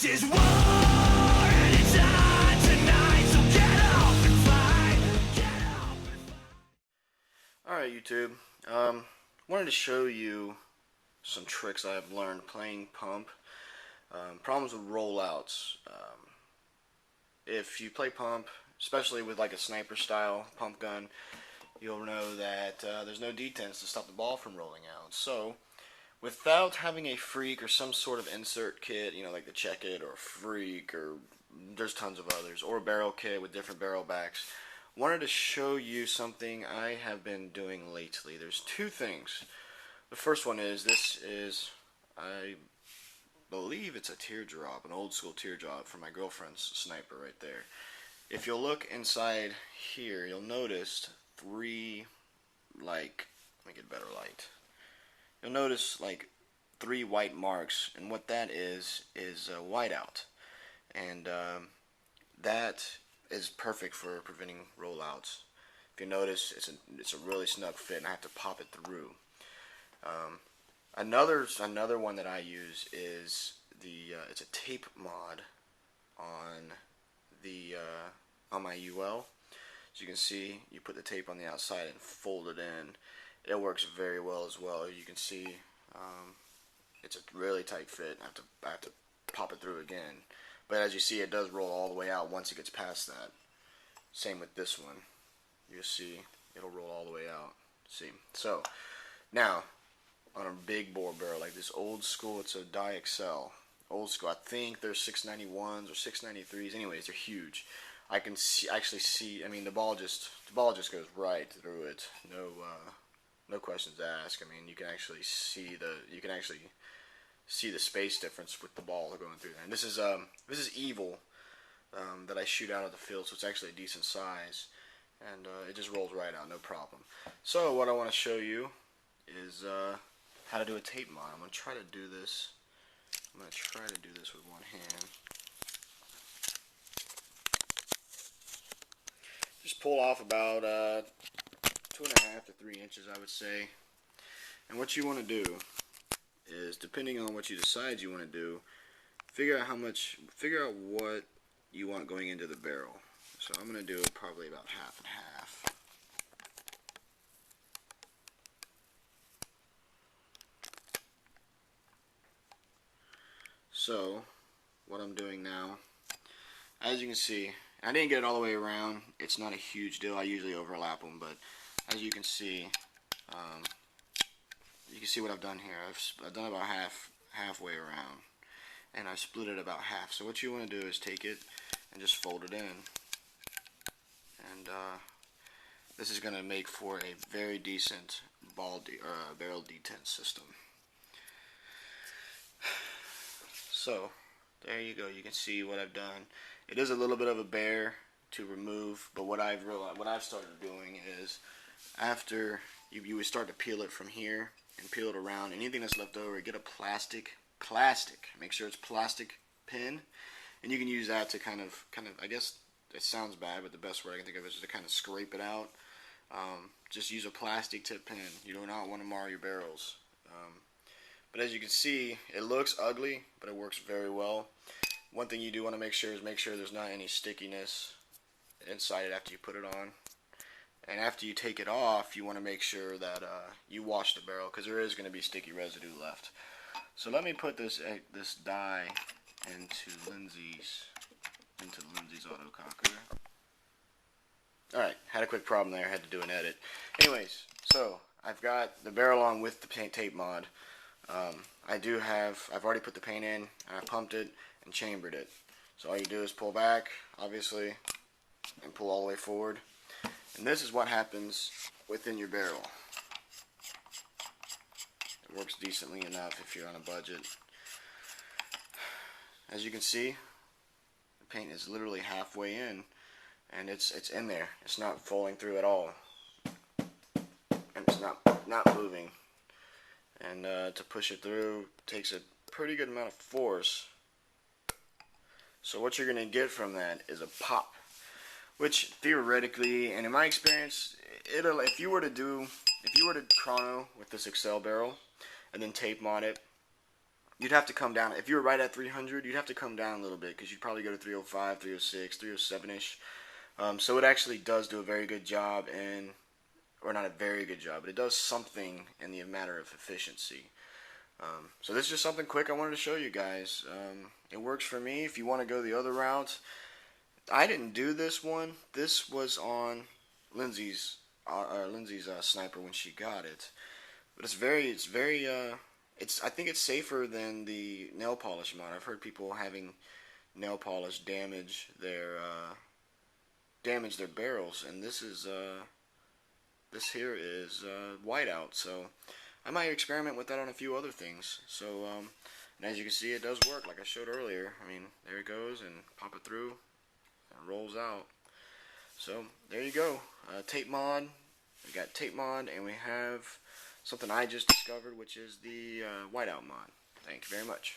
This is war, and it's on tonight, so get up and fight. Get up and fight. Alright, YouTube. Wanted to show you some tricks I've learned playing Pump. Problems with rollouts. If you play Pump, especially with like a sniper style pump gun, you'll know that there's no detents to stop the ball from rolling out. So, without having a freak or some sort of insert kit, you know, like the Check It or Freak, or there's tons of others, or a barrel kit with different barrel backs, wanted to show you something I have been doing lately. There's two things. The first one is, I believe it's a teardrop, an old school teardrop from my girlfriend's sniper right there. If you'll look inside here, you'll notice three, like, let me get better light. You'll notice like 3 white marks, and what that is whiteout, and that is perfect for preventing rollouts. If you notice, it's a really snug fit, and I have to pop it through. Another one that I use is it's a tape mod on my UL. As you can see, you put the tape on the outside and fold it in. It works very well as well. You can see it's a really tight fit. I have to pop it through again. But as you see, it does roll all the way out once it gets past that. Same with this one. You'll see it'll roll all the way out. See. So now on a big bore barrel like this old school, it's a Die XL. Old school. I think they're 691s or 693s. Anyways, they're huge. I can actually see. I mean, the ball just goes right through it. No questions asked. I mean, you can actually see the space difference with the ball going through there. And this is evil that I shoot out of the field, so it's actually a decent size, and it just rolls right out, no problem. So what I want to show you is how to do a tape mod. I'm gonna try to do this. With one hand. Just pull off about 2.5 to 3 inches, I would say. And what you want to do is, depending on what you decide you want to do, figure out what you want going into the barrel. So I'm going to do probably about half and half. So what I'm doing now, as you can see, I didn't get it all the way around. It's not a huge deal. I usually overlap them, but as you can see what I've done here. I've done about halfway around, and I split it about half. So what you want to do is take it and just fold it in, and this is going to make for a very decent barrel detent system. So there you go. You can see what I've done. It is a little bit of a bear to remove, but what I've started doing is, after you would start to peel it from here and peel it around, anything that's left over, get a plastic, make sure it's plastic pin, and you can use that to kind of, I guess it sounds bad, but the best word I can think of is to kind of scrape it out. Just use a plastic tip pin. You do not want to mar your barrels. But as you can see, it looks ugly, but it works very well. One thing you do want to make sure there's not any stickiness inside it after you put it on. And after you take it off, you want to make sure that you wash the barrel, because there is going to be sticky residue left. So let me put this die into Lindsay's autococker. Alright, had a quick problem there. I had to do an edit. Anyways, so I've got the barrel on with the tape mod. I've already put the paint in, and I pumped it and chambered it. So all you do is pull back, obviously, and pull all the way forward. And this is what happens within your barrel. It works decently enough if you're on a budget. As you can see, the paint is literally halfway in, and it's in there. It's not falling through at all, and it's not moving. And to push it through takes a pretty good amount of force. So what you're going to get from that is a pop, which theoretically, and in my experience, if you were to chrono with this XL barrel and then tape mod it, you'd have to come down. If you were right at 300, you'd have to come down a little bit because you'd probably go to 305, 306, 307-ish. So it actually does do a very good job, or not a very good job, but it does something in the matter of efficiency. So this is just something quick I wanted to show you guys. It works for me. If you want to go the other route, I didn't do this one. This was on Lindsay's sniper when she got it. But I think it's safer than the nail polish mod. I've heard people having nail polish damage their barrels, and this here is whiteout. So I might experiment with that on a few other things. So and as you can see, it does work like I showed earlier. I mean, there it goes, and pop it through, and rolls out. So there you go. Tape mod. We got tape mod, and we have something I just discovered, which is the whiteout mod. Thank you very much.